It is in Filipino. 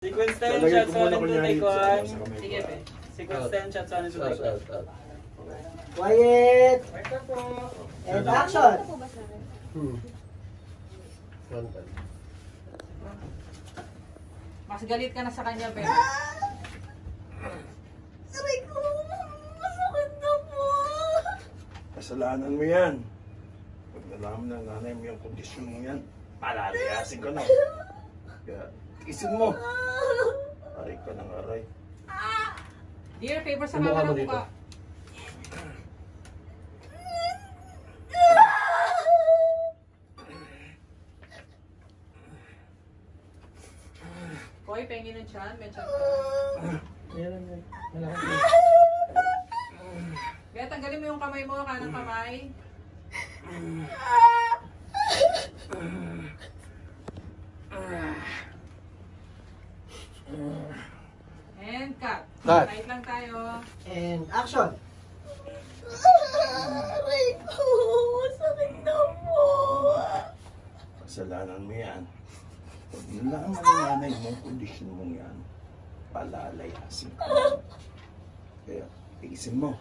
Sequence 10 shots, 1 and 2, take 1. Sige, pe. Sequence 10 shots, 1 and 2, take 1. Quiet! And action! Mas galit ka na sa kanya, pe. Aray ko! Masakit na po! Kasalanan mo yan. Pag nalaman ng nanay mo yung kondisyon mo yan, palalayasin ko na. Kaya, tiisin mo. Aray ka ng aray. Dear, favor sa camera mo ka. Koy, pengin ng tiyan. May tiyan ka. Kaya tanggalin mo yung kamay mo, kanang kamay. And cut. Cut. Tight lang tayo. And action! Aray ko! Masakit na po! Kasalanan mo yan. Pag nalaman ng nanay mo yung kondisyon mo yan, palalayasin ko. Kaya, tiisin mo.